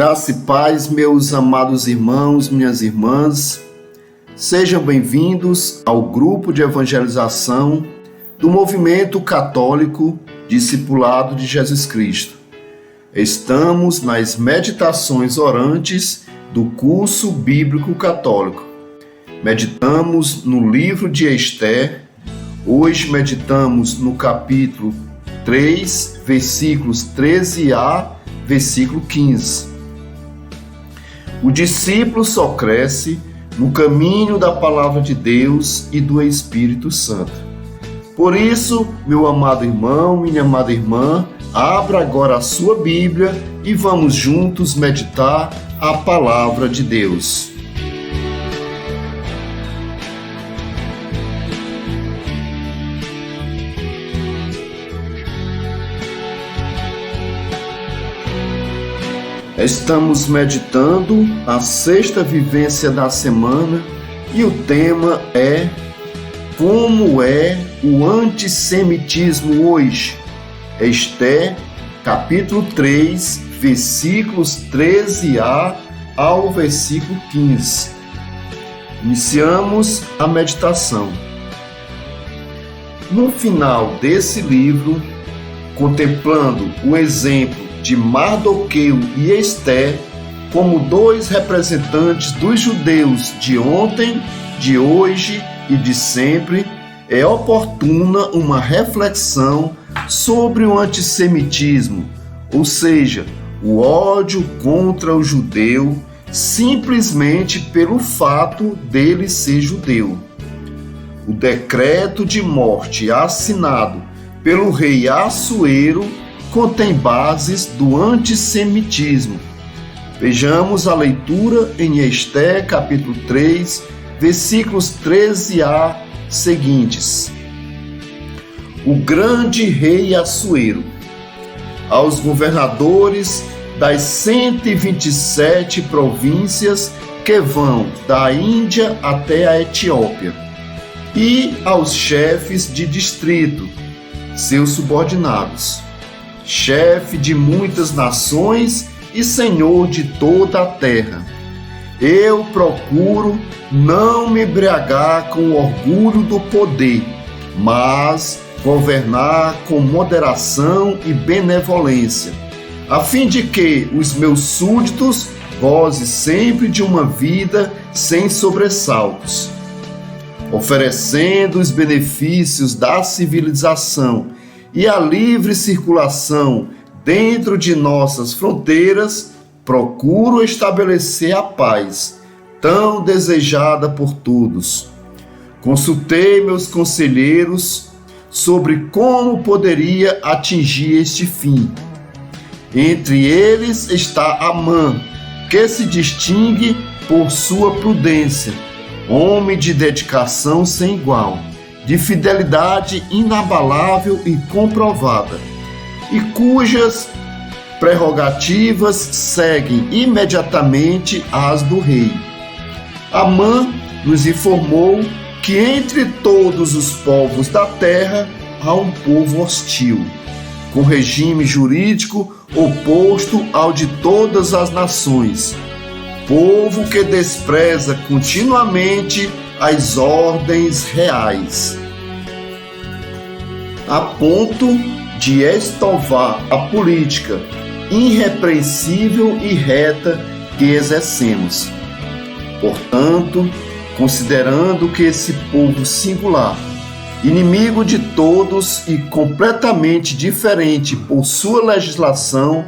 Graça e paz, meus amados irmãos, minhas irmãs, sejam bem-vindos ao grupo de evangelização do Movimento Católico Discipulado de Jesus Cristo. Estamos nas meditações orantes do curso bíblico católico. Meditamos no livro de Esther. Hoje meditamos no capítulo 3, versículos 13a, versículo 15. O discípulo só cresce no caminho da palavra de Deus e do Espírito Santo. Por isso, meu amado irmão, minha amada irmã, abra agora a sua Bíblia e vamos juntos meditar a palavra de Deus. Estamos meditando a sexta vivência da semana e o tema é como é o antissemitismo hoje. Esther, capítulo 3, versículos 13a ao versículo 15. Iniciamos a meditação. No final desse livro, contemplando o exemplo de Mardoqueu e Esther como dois representantes dos judeus de ontem, de hoje e de sempre, é oportuna uma reflexão sobre o antissemitismo, ou seja, o ódio contra o judeu simplesmente pelo fato dele ser judeu. O decreto de morte assinado pelo rei Assuero contém bases do antissemitismo. Vejamos a leitura em Esther, capítulo 3, versículos 13a seguintes. O grande rei Assuero, aos governadores das 127 províncias que vão da Índia até a Etiópia, e aos chefes de distrito, seus subordinados, chefe de muitas nações e senhor de toda a terra. Eu procuro não me embriagar com o orgulho do poder, mas governar com moderação e benevolência, a fim de que os meus súditos gozem sempre de uma vida sem sobressaltos, oferecendo os benefícios da civilização e a livre circulação dentro de nossas fronteiras. Procuro estabelecer a paz, tão desejada por todos. Consultei meus conselheiros sobre como poderia atingir este fim. Entre eles está Amã, que se distingue por sua prudência, homem de dedicação sem igual, de fidelidade inabalável e comprovada, e cujas prerrogativas seguem imediatamente as do rei. Amã nos informou que entre todos os povos da terra há um povo hostil, com regime jurídico oposto ao de todas as nações, povo que despreza continuamente as ordens reais, a ponto de estovar a política irrepreensível e reta que exercemos. Portanto, considerando que esse povo singular, inimigo de todos e completamente diferente por sua legislação,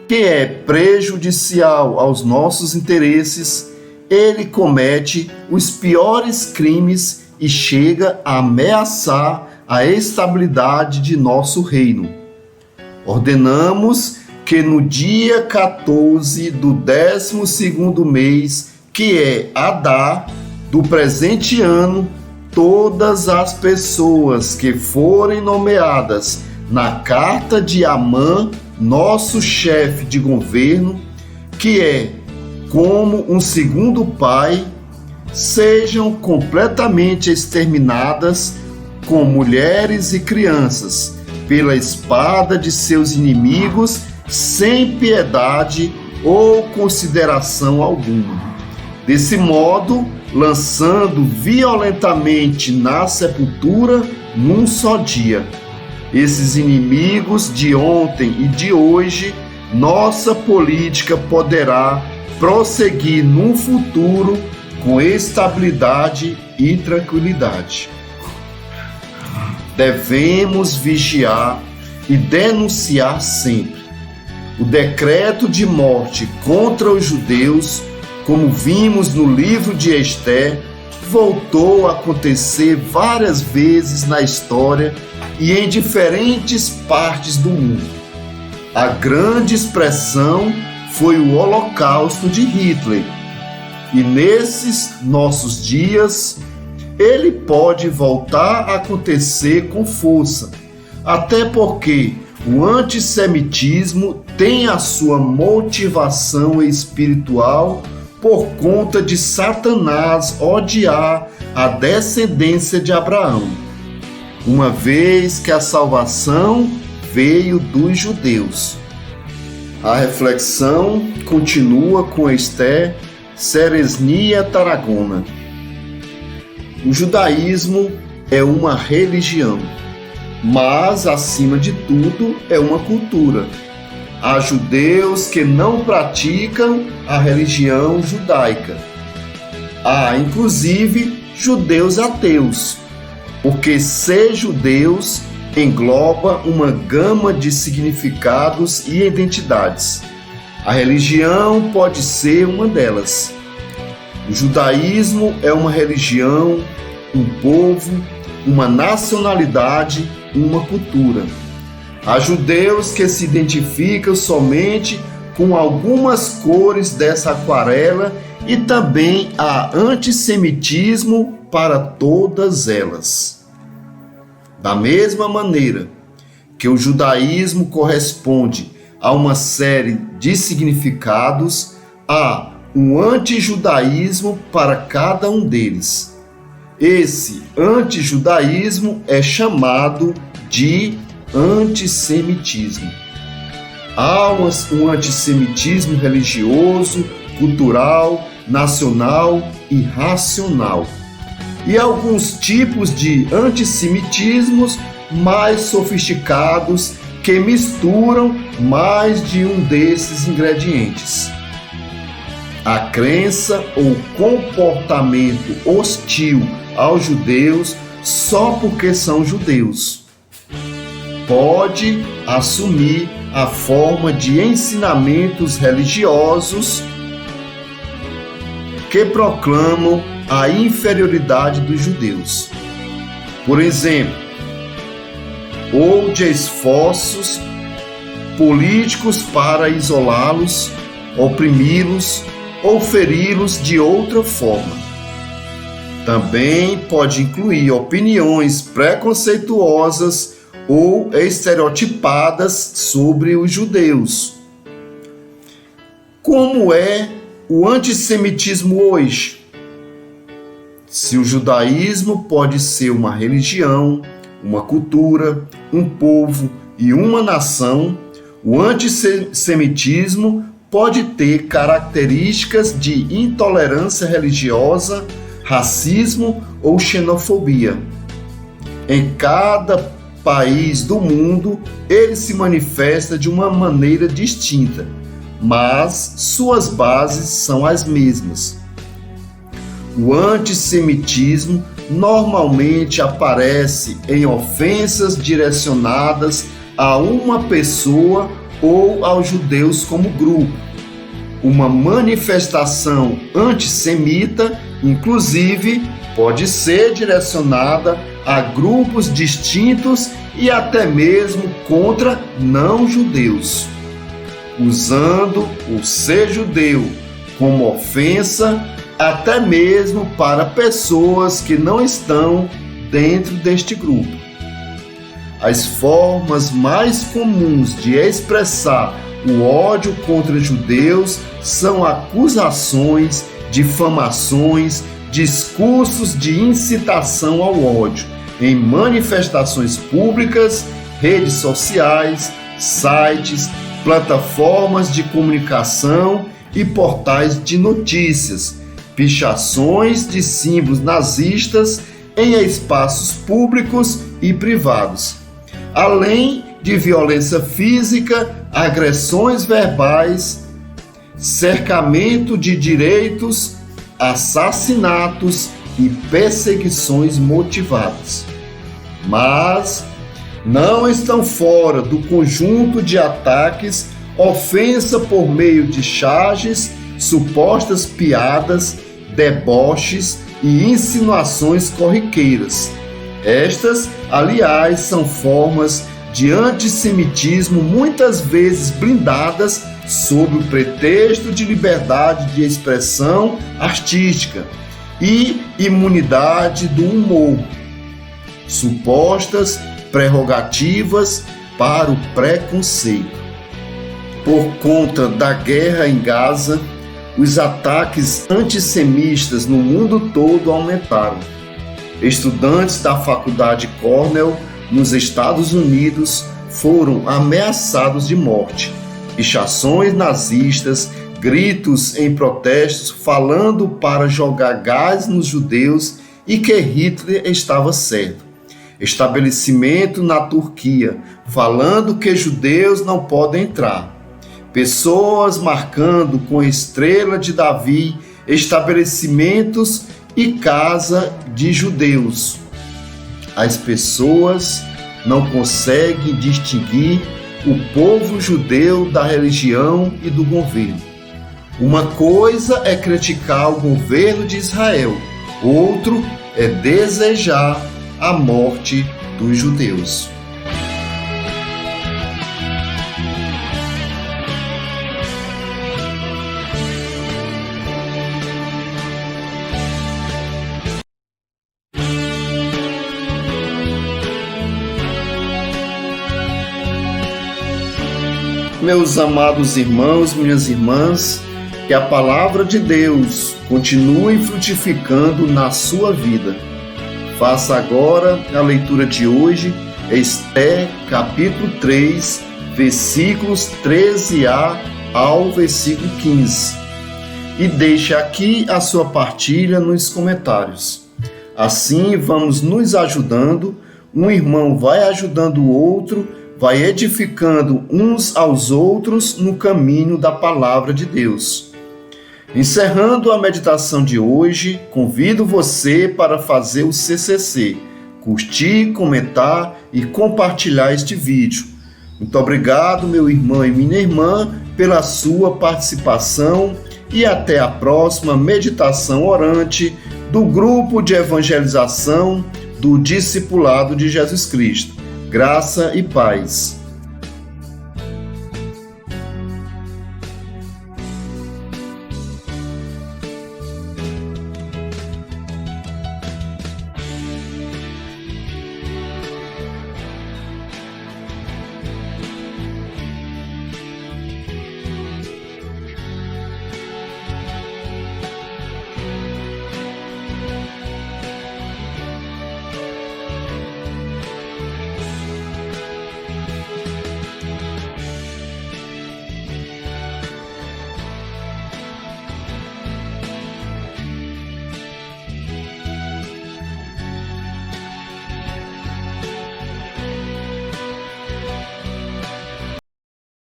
que é prejudicial aos nossos interesses, ele comete os piores crimes e chega a ameaçar a estabilidade de nosso reino. Ordenamos que no dia 14 do 12º mês, que é Adar, do presente ano, todas as pessoas que forem nomeadas na carta de Amã, nosso chefe de governo, que é como um segundo pai, sejam completamente exterminadas com mulheres e crianças, pela espada de seus inimigos, sem piedade ou consideração alguma. Desse modo, lançando violentamente na sepultura num só dia. Esses inimigos de ontem e de hoje, nossa política poderá prosseguir no futuro com estabilidade e tranquilidade. Devemos vigiar e denunciar sempre. O decreto de morte contra os judeus, como vimos no livro de Ester, voltou a acontecer várias vezes na história e em diferentes partes do mundo. A grande expressão foi o Holocausto de Hitler. E nesses nossos dias, ele pode voltar a acontecer com força, até porque o antissemitismo tem a sua motivação espiritual por conta de Satanás odiar a descendência de Abraão, uma vez que a salvação veio dos judeus. A reflexão continua com Esther Seresnia Tarragona. O judaísmo é uma religião, mas, acima de tudo, é uma cultura. Há judeus que não praticam a religião judaica. Há, inclusive, judeus ateus, porque ser judeus engloba uma gama de significados e identidades. A religião pode ser uma delas. O judaísmo é uma religião, um povo, uma nacionalidade, uma cultura. Há judeus que se identificam somente com algumas cores dessa aquarela e também há antissemitismo para todas elas. Da mesma maneira que o judaísmo corresponde a uma série de significados, há um antijudaísmo para cada um deles. Esse antijudaísmo é chamado de antissemitismo. Há um antissemitismo religioso, cultural, nacional e racional. E alguns tipos de antissemitismos mais sofisticados que misturam mais de um desses ingredientes. A crença ou comportamento hostil aos judeus só porque são judeus pode assumir a forma de ensinamentos religiosos que proclamam a inferioridade dos judeus. Por exemplo, ou de esforços políticos para isolá-los, oprimi-los ou feri-los de outra forma. Também pode incluir opiniões preconceituosas ou estereotipadas sobre os judeus. Como é o antissemitismo hoje? Se o judaísmo pode ser uma religião, uma cultura, um povo e uma nação, o antissemitismo pode ter características de intolerância religiosa, racismo ou xenofobia. Em cada país do mundo, ele se manifesta de uma maneira distinta, mas suas bases são as mesmas. O antissemitismo normalmente aparece em ofensas direcionadas a uma pessoa ou aos judeus como grupo. Uma manifestação antissemita, inclusive, pode ser direcionada a grupos distintos e até mesmo contra não-judeus, usando o ser judeu como ofensa até mesmo para pessoas que não estão dentro deste grupo. As formas mais comuns de expressar o ódio contra judeus são acusações, difamações, discursos de incitação ao ódio em manifestações públicas, redes sociais, sites, plataformas de comunicação e portais de notícias, pichações de símbolos nazistas em espaços públicos e privados, além de violência física, agressões verbais, cercamento de direitos, assassinatos e perseguições motivadas. Mas não estão fora do conjunto de ataques, ofensa por meio de charges, supostas piadas, deboches e insinuações corriqueiras. Estas, aliás, são formas de antissemitismo muitas vezes blindadas sob o pretexto de liberdade de expressão artística e imunidade do humor, supostas prerrogativas para o preconceito. Por conta da guerra em Gaza, os ataques antissemitas no mundo todo aumentaram. Estudantes da Faculdade Cornell, nos Estados Unidos, foram ameaçados de morte. Pichações nazistas, gritos em protestos falando para jogar gás nos judeus e que Hitler estava certo. Estabelecimento na Turquia, falando que judeus não podem entrar. Pessoas marcando com estrela de Davi estabelecimentos e casa de judeus. As pessoas não conseguem distinguir o povo judeu da religião e do governo. Uma coisa é criticar o governo de Israel, outro é desejar a morte dos judeus. Meus amados irmãos, minhas irmãs, que a palavra de Deus continue frutificando na sua vida. Faça agora a leitura de hoje, Esther, capítulo 3, versículos 13a ao versículo 15. E deixe aqui a sua partilha nos comentários. Assim vamos nos ajudando, um irmão vai ajudando o outro, vai edificando uns aos outros no caminho da palavra de Deus. Encerrando a meditação de hoje, convido você para fazer o CCC, curtir, comentar e compartilhar este vídeo. Muito obrigado, meu irmão e minha irmã, pela sua participação e até a próxima meditação orante do grupo de evangelização do Discipulado de Jesus Cristo. Graça e paz.